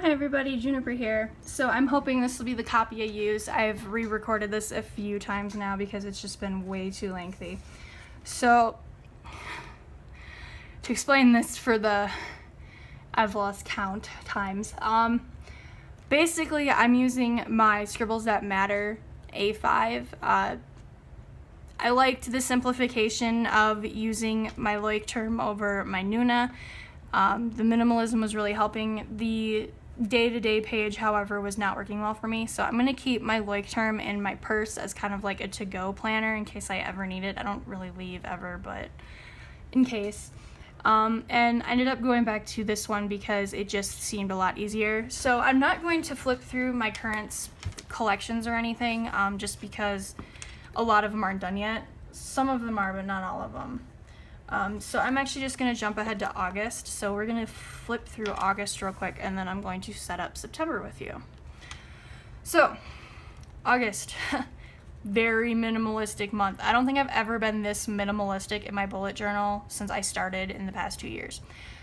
Hi everybody, Juniper here. So I'm hoping this will be the copy I use. I've re-recorded this a few times now because it's just been way too lengthy. So to explain this for the I've lost count times. Basically I'm using my Scribbles That Matter A5. I liked the simplification of using my Loic term over my Nuna. The minimalism was really helping. The day-to-day page, however, was not working well for me, so I'm going to keep my Loic term in my purse as kind of like a to-go planner in case I ever need it. I don't really leave ever, but in case. And I ended up going back to this one because it just seemed a lot easier. So I'm not going to flip through my current collections or anything, just because a lot of them aren't done yet. Some of them are, but not all of them. So I'm actually just going to jump ahead to August. So we're going to flip through August real quick, and then I'm going to set up September with you. So August, very minimalistic month. I don't think I've ever been this minimalistic in my bullet journal since I started in the past 2 years.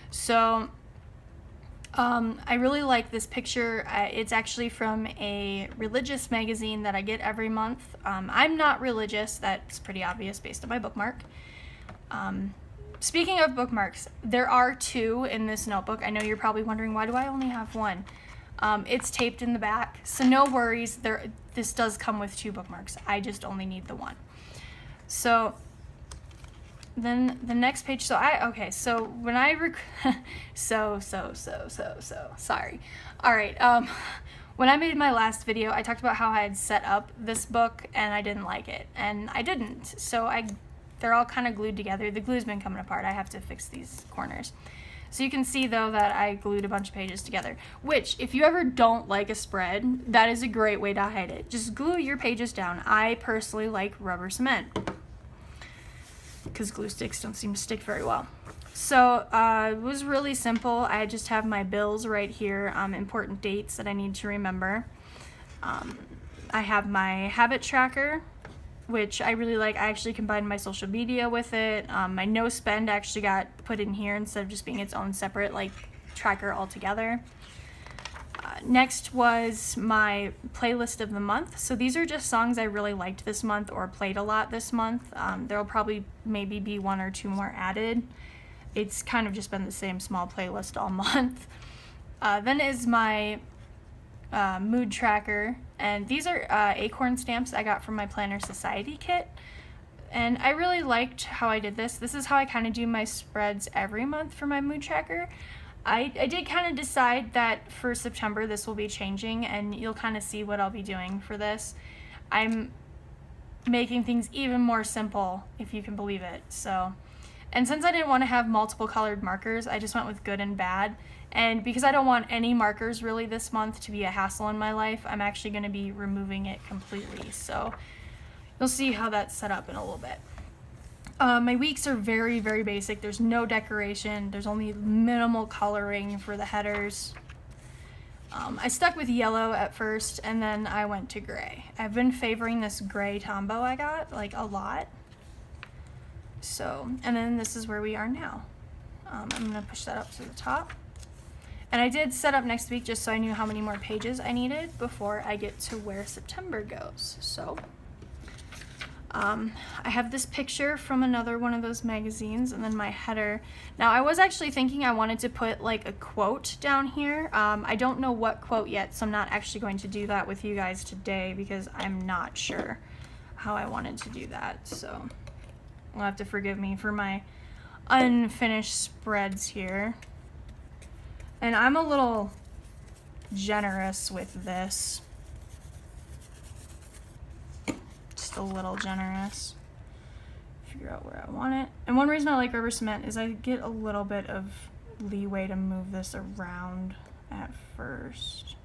So I really like this picture. It's actually from a religious magazine that I get every month. I'm not religious. That's pretty obvious based on my bookmark. Speaking of bookmarks, there are 2 in this notebook. I know you're probably wondering, why do I only have 1? It's taped in the back, so no worries. This does come with 2 bookmarks. I just only need the 1. So then the next page, so when I sorry. All right, when I made my last video, I talked about how I had set up this book and I didn't like it, and I didn't. So they're all kind of glued together. The glue's been coming apart. I have to fix these corners. So you can see though that I glued a bunch of pages together, which if you ever don't like a spread, that is a great way to hide it. Just glue your pages down. I personally like rubber cement because glue sticks don't seem to stick very well. So it was really simple. I just have my bills right here, important dates that I need to remember. I have my habit tracker, which I really like. I actually combined my social media with it. My no spend actually got put in here instead of just being its own separate tracker altogether. Next was my playlist of the month. So these are just songs I really liked this month or played a lot this month. There'll probably maybe be 1 or 2 more added. It's kind of just been the same small playlist all month. Then is my mood tracker, and these are acorn stamps I got from my Planner Society kit, and I really liked how I did this. This is how I kind of do my spreads every month for my mood tracker. I did kind of decide that for September this will be changing, and you'll kind of see what I'll be doing for this. I'm making things even more simple, if you can believe it. So, and since I didn't want to have multiple colored markers, I just went with good and bad. And because I don't want any markers really this month to be a hassle in my life, I'm actually going to be removing it completely. So you'll see how that's set up in a little bit. My weeks are very, very basic. There's no decoration. There's only minimal coloring for the headers. I stuck with yellow at first, and then I went to gray. I've been favoring this gray Tombow I got, a lot. So, and then this is where we are now. I'm going to push that up to the top. And I did set up next week just so I knew how many more pages I needed before I get to where September goes. So I have this picture from another one of those magazines, and then my header. Now I was actually thinking I wanted to put a quote down here. I don't know what quote yet, so I'm not actually going to do that with you guys today because I'm not sure how I wanted to do that. So you'll have to forgive me for my unfinished spreads here. And I'm a little generous with this. Just a little generous. Figure out where I want it. And one reason I like rubber cement is I get a little bit of leeway to move this around at first.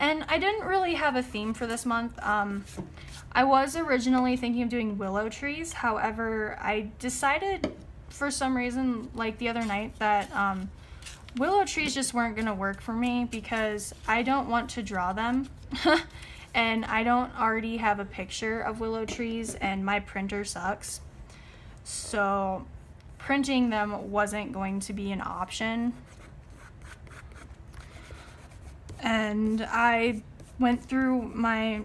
And I didn't really have a theme for this month. I was originally thinking of doing willow trees. However, I decided for some reason, the other night, that willow trees just weren't gonna work for me because I don't want to draw them. And I don't already have a picture of willow trees, and my printer sucks. So printing them wasn't going to be an option. And I went through my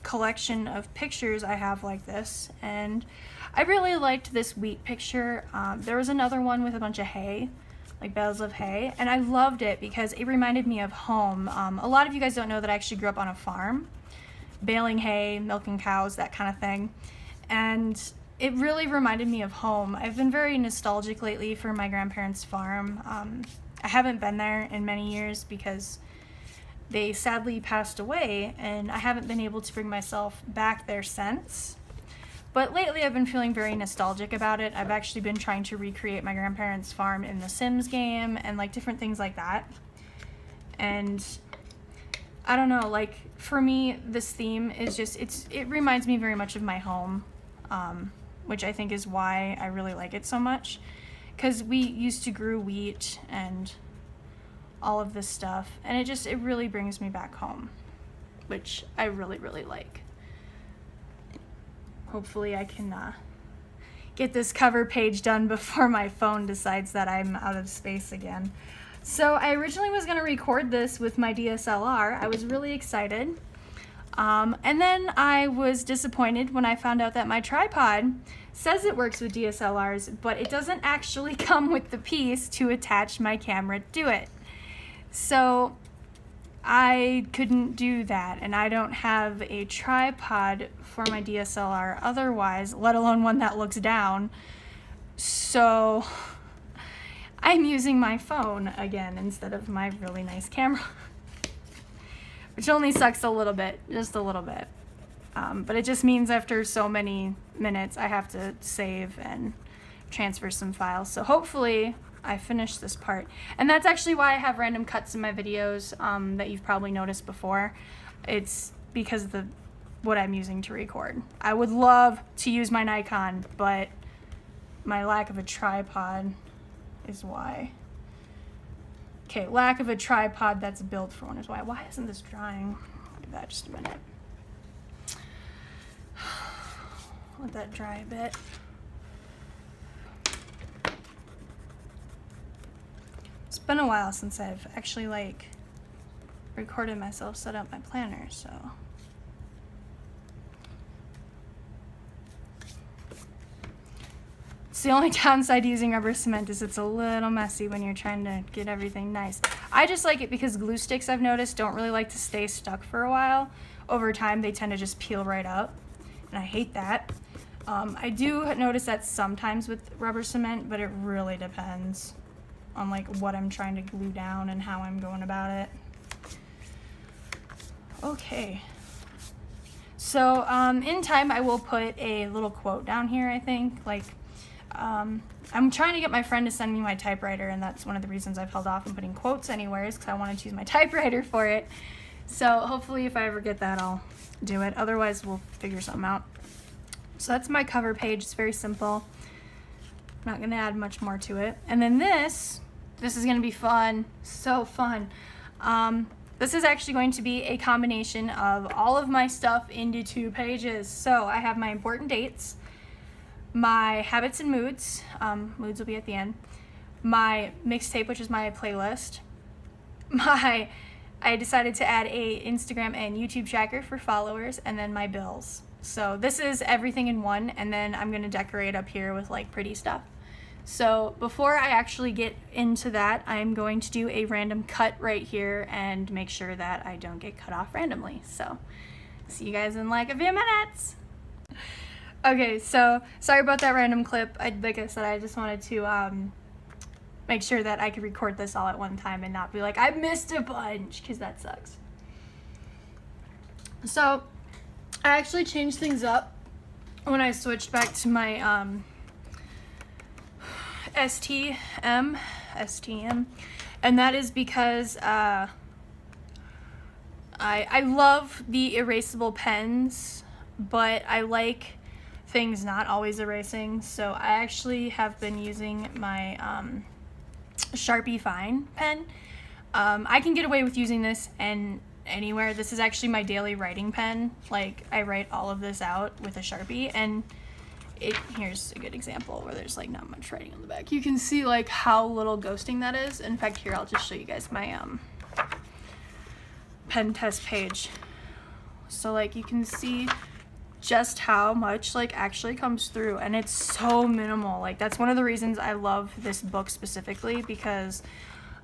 collection of pictures I have like this, and I really liked this wheat picture. There was another one with a bunch of hay, like bales of hay, and I loved it because it reminded me of home. A lot of you guys don't know that I actually grew up on a farm, baling hay, milking cows, that kind of thing, and it really reminded me of home. I've been very nostalgic lately for my grandparents' farm. I haven't been there in many years because they sadly passed away, and I haven't been able to bring myself back there since. But lately I've been feeling very nostalgic about it. I've actually been trying to recreate my grandparents' farm in the Sims game and like different things like that. And I don't know, like for me, this theme is just, it reminds me very much of my home, which I think is why I really like it so much. Because we used to grow wheat and all of this stuff, and it really brings me back home, which I really, really like. Hopefully I can get this cover page done before my phone decides that I'm out of space again. So I originally was going to record this with my DSLR. I was really excited. And then I was disappointed when I found out that my tripod says it works with DSLRs, but it doesn't actually come with the piece to attach my camera to it. So I couldn't do that, and I don't have a tripod for my DSLR otherwise, let alone one that looks down. So I'm using my phone again instead of my really nice camera. Which only sucks a little bit, just a little bit. But it just means after so many minutes I have to save and transfer some files. So hopefully I finish this part. And that's actually why I have random cuts in my videos that you've probably noticed before. It's because of what I'm using to record. I would love to use my Nikon, but my lack of a tripod is why. Okay, lack of a tripod that's built for one is why. Why isn't this drying? Look at that, just a minute. Let that dry a bit. It's been a while since I've actually like recorded myself set up my planner, so. It's the only downside to using rubber cement is it's a little messy when you're trying to get everything nice. I just like it because glue sticks, I've noticed, don't really like to stay stuck for a while. Over time, they tend to just peel right up, and I hate that. I do notice that sometimes with rubber cement, but it really depends on like what I'm trying to glue down and how I'm going about it. Okay. So in time, I will put a little quote down here, I think, like, I'm trying to get my friend to send me my typewriter, and that's one of the reasons I've held off on putting quotes anywhere, is because I wanted to use my typewriter for it. So hopefully if I ever get that, I'll do it. Otherwise, we'll figure something out. So that's my cover page. It's very simple. I'm not going to add much more to it. And then this is going to be fun. So fun. This is actually going to be a combination of all of my stuff into 2 pages. So I have my important dates, my habits and moods, moods will be at the end, my mixtape, which is my playlist, I decided to add a Instagram and YouTube tracker for followers, and then my bills. So this is everything in one, and then I'm going to decorate up here with like pretty stuff. So before I actually get into that, I'm going to do a random cut right here and make sure that I don't get cut off randomly. So see you guys in like a few minutes. Okay, so sorry about that random clip. Like I said, I just wanted to make sure that I could record this all at one time and not be like, I missed a bunch, because that sucks. So I actually changed things up when I switched back to my STM, and that is because I love the erasable pens, but I like things not always erasing, so I actually have been using my Sharpie Fine pen. I can get away with using this anywhere. This is actually my daily writing pen. Like, I write all of this out with a Sharpie, and here's a good example where there's like not much writing on the back. You can see like how little ghosting that is. In fact, here, I'll just show you guys my pen test page. So like you can see just how much like actually comes through, and it's so minimal. Like that's one of the reasons I love this book specifically, because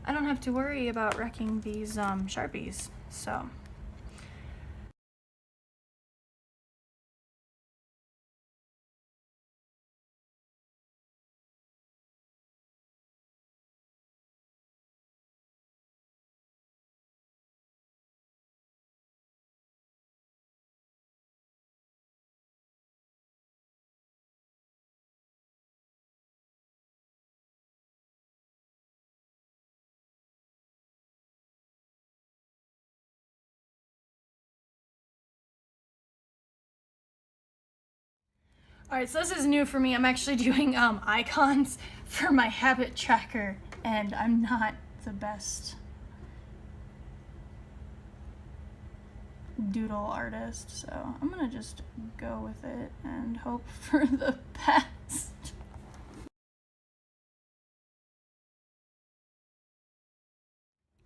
I don't have to worry about wrecking these Sharpies. So alright, so this is new for me. I'm actually doing icons for my habit tracker, and I'm not the best doodle artist, so I'm gonna just go with it and hope for the best.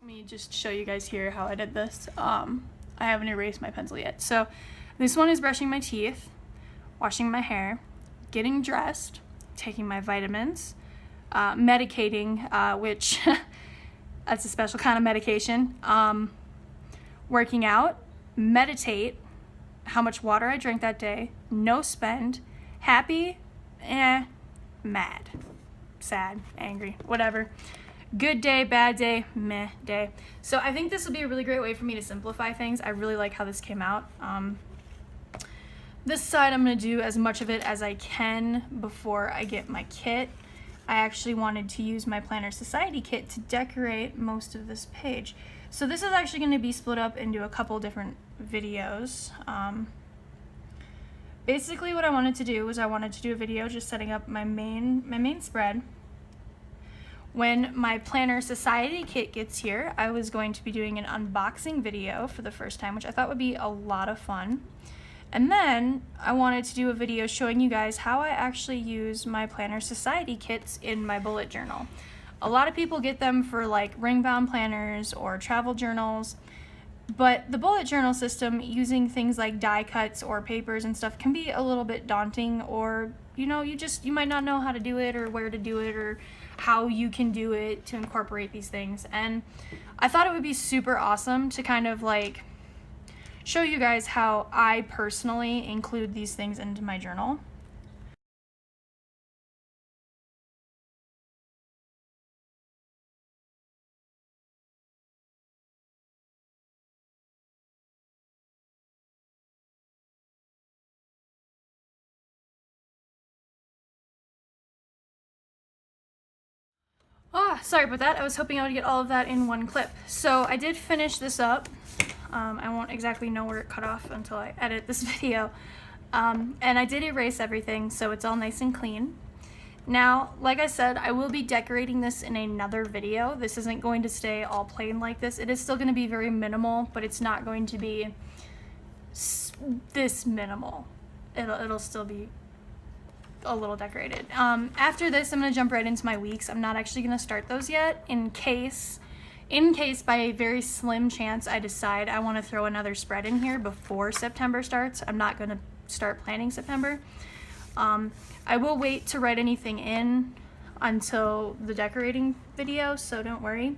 Let me just show you guys here how I did this. I haven't erased my pencil yet. So this one is brushing my teeth, washing my hair, getting dressed, taking my vitamins, medicating, which that's a special kind of medication, working out, meditate, how much water I drank that day, no spend, happy, mad, sad, angry, whatever. Good day, bad day, meh day. So I think this will be a really great way for me to simplify things. I really like how this came out. This side I'm going to do as much of it as I can before I get my kit. I actually wanted to use my Planner Society kit to decorate most of this page. So this is actually going to be split up into a couple different videos. Basically what I wanted to do was I wanted to do a video just setting up my main spread. When my Planner Society kit gets here, I was going to be doing an unboxing video for the first time, which I thought would be a lot of fun. And then I wanted to do a video showing you guys how I actually use my Planner Society kits in my bullet journal. A lot of people get them for like ring-bound planners or travel journals, but the bullet journal system, using things like die cuts or papers and stuff, can be a little bit daunting, or you might not know how to do it or where to do it or how you can do it to incorporate these things. And I thought it would be super awesome to kind of like show you guys how I personally include these things into my journal. Sorry about that. I was hoping I would get all of that in one clip. So I did finish this up. I won't exactly know where it cut off until I edit this video. And I did erase everything, so it's all nice and clean. Now, like I said, I will be decorating this in another video. This isn't going to stay all plain like this. It is still going to be very minimal, but it's not going to be this minimal. It'll still be a little decorated. After this, I'm going to jump right into my weeks. I'm not actually going to start those yet in case by a very slim chance I decide I want to throw another spread in here before September starts. I'm not going to start planning September. I will wait to write anything in until the decorating video, so don't worry.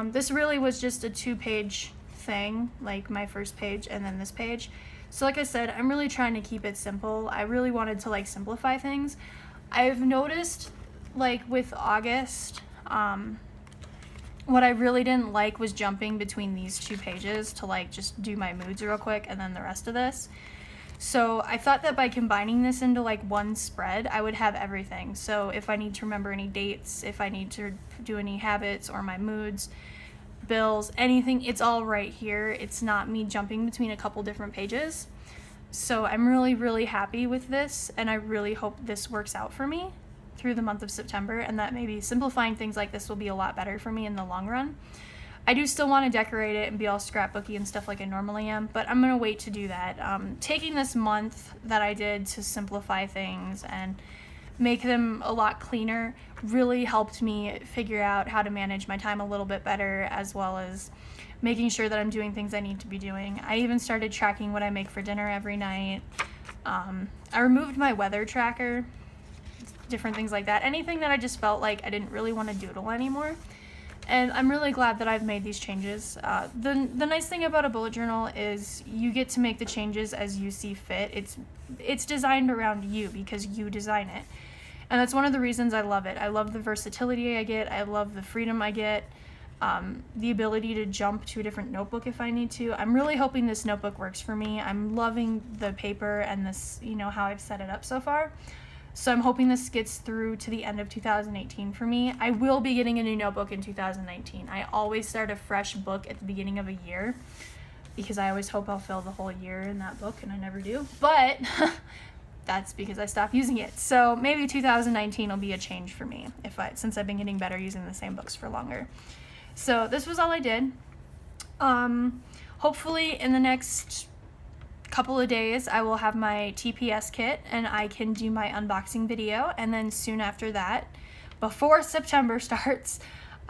This really was just a 2-page thing, like my first page and then this page. So like I said, I'm really trying to keep it simple. I really wanted to like simplify things. I've noticed like with August, what I really didn't like was jumping between these 2 pages to like just do my moods real quick and then the rest of this. So I thought that by combining this into like one spread, I would have everything. So if I need to remember any dates, if I need to do any habits or my moods, bills, anything, it's all right here. It's not me jumping between a couple different pages. So I'm really, really happy with this, and I really hope this works out for me through the month of September, and that maybe simplifying things like this will be a lot better for me in the long run. I do still want to decorate it and be all scrapbooky and stuff like I normally am, but I'm going to wait to do that. Taking this month that I did to simplify things and make them a lot cleaner really helped me figure out how to manage my time a little bit better, as well as making sure that I'm doing things I need to be doing. I even started tracking what I make for dinner every night. I removed my weather tracker, different things like that. Anything that I just felt like I didn't really want to doodle anymore. And I'm really glad that I've made these changes. The nice thing about a bullet journal is you get to make the changes as you see fit. It's designed around you because you design it. And that's one of the reasons I love it. I love the versatility I get. I love the freedom I get. The ability to jump to a different notebook if I need to. I'm really hoping this notebook works for me. I'm loving the paper and this, how I've set it up so far. So I'm hoping this gets through to the end of 2018 for me. I will be getting a new notebook in 2019. I always start a fresh book at the beginning of a year because I always hope I'll fill the whole year in that book, and I never do. But that's because I stopped using it. So maybe 2019 will be a change for me since I've been getting better using the same books for longer. So this was all I did. Hopefully in the next couple of days I will have my TPS kit and I can do my unboxing video, and then soon after that, before September starts,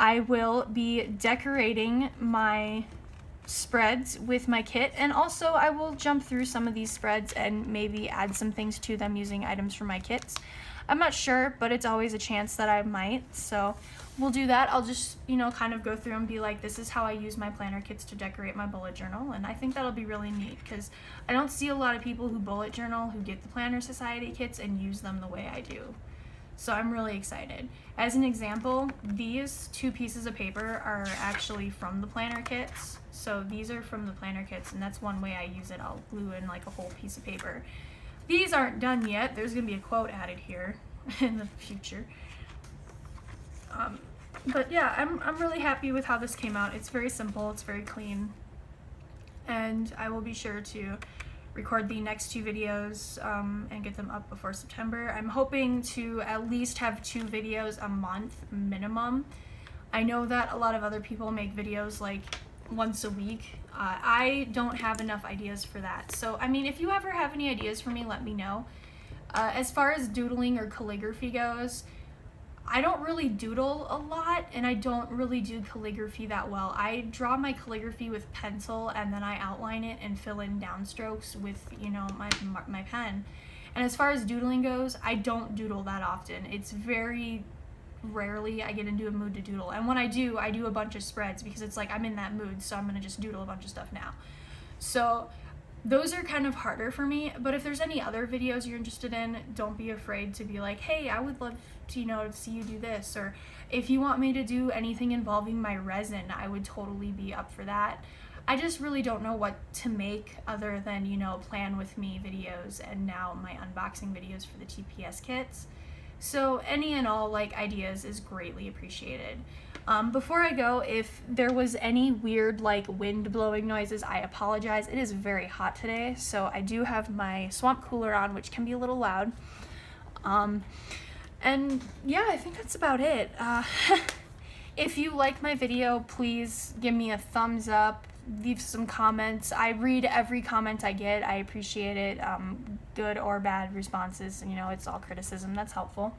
I will be decorating my spreads with my kit, and also I will jump through some of these spreads and maybe add some things to them using items from my kits. I'm not sure, but it's always a chance that I might, so we'll do that. I'll just, kind of go through and be like, this is how I use my planner kits to decorate my bullet journal, and I think that'll be really neat because I don't see a lot of people who bullet journal who get the Planner Society kits and use them the way I do. So I'm really excited. As an example, these 2 pieces of paper are actually from the planner kits. So these are from the planner kits, and that's one way I use it. I'll glue in like a whole piece of paper. These aren't done yet. There's going to be a quote added here in the future. But yeah, I'm really happy with how this came out. It's very simple, it's very clean, and I will be sure to record the next 2 videos and get them up before September. I'm hoping to at least have 2 videos a month minimum. I know that a lot of other people make videos like once a week. I don't have enough ideas for that. So, if you ever have any ideas for me, let me know. As far as doodling or calligraphy goes, I don't really doodle a lot, and I don't really do calligraphy that well. I draw my calligraphy with pencil, and then I outline it and fill in downstrokes with, my pen. And as far as doodling goes, I don't doodle that often. It's very rarely I get into a mood to doodle. And when I do a bunch of spreads because it's like I'm in that mood, so I'm going to just doodle a bunch of stuff now. So those are kind of harder for me, but if there's any other videos you're interested in, don't be afraid to be like, hey, I would love to, see you do this, or if you want me to do anything involving my resin, I would totally be up for that. I just really don't know what to make other than, plan with me videos and now my unboxing videos for the TPS kits. So any and all ideas is greatly appreciated. Before I go, if there was any weird wind blowing noises, I apologize. It is very hot today, so I do have my swamp cooler on, which can be a little loud. And yeah, I think that's about it. If you like my video, please give me a thumbs up, leave some comments. I read every comment I get. I appreciate it, good or bad responses. It's all criticism. That's helpful.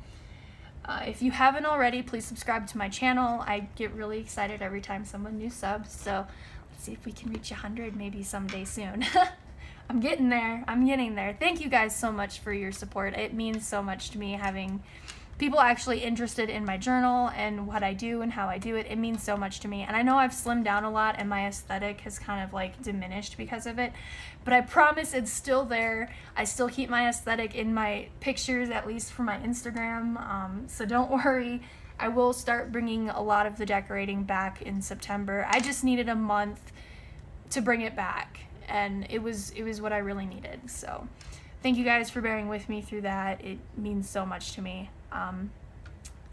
If you haven't already, please subscribe to my channel. I get really excited every time someone new subs, so let's see if we can reach 100 maybe someday soon. I'm getting there. Thank you guys so much for your support. It means so much to me having people actually interested in my journal and what I do and how I do it. It means so much to me. And I know I've slimmed down a lot and my aesthetic has kind of diminished because of it, but I promise it's still there. I still keep my aesthetic in my pictures, at least for my Instagram. So don't worry. I will start bringing a lot of the decorating back in September. I just needed a month to bring it back, and it was what I really needed. So thank you guys for bearing with me through that. It means so much to me.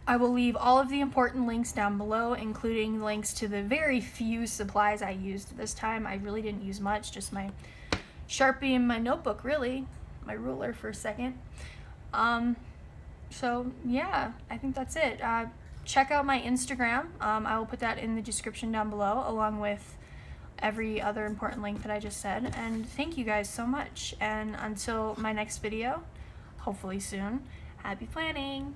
I will leave all of the important links down below, including links to the very few supplies I used this time. I really didn't use much, just my Sharpie and my notebook, really. My ruler for a second. So yeah, I think that's it. check out my Instagram. I will put that in the description down below, along with every other important link that I just said. And thank you guys so much. And until my next video, hopefully soon, happy planning!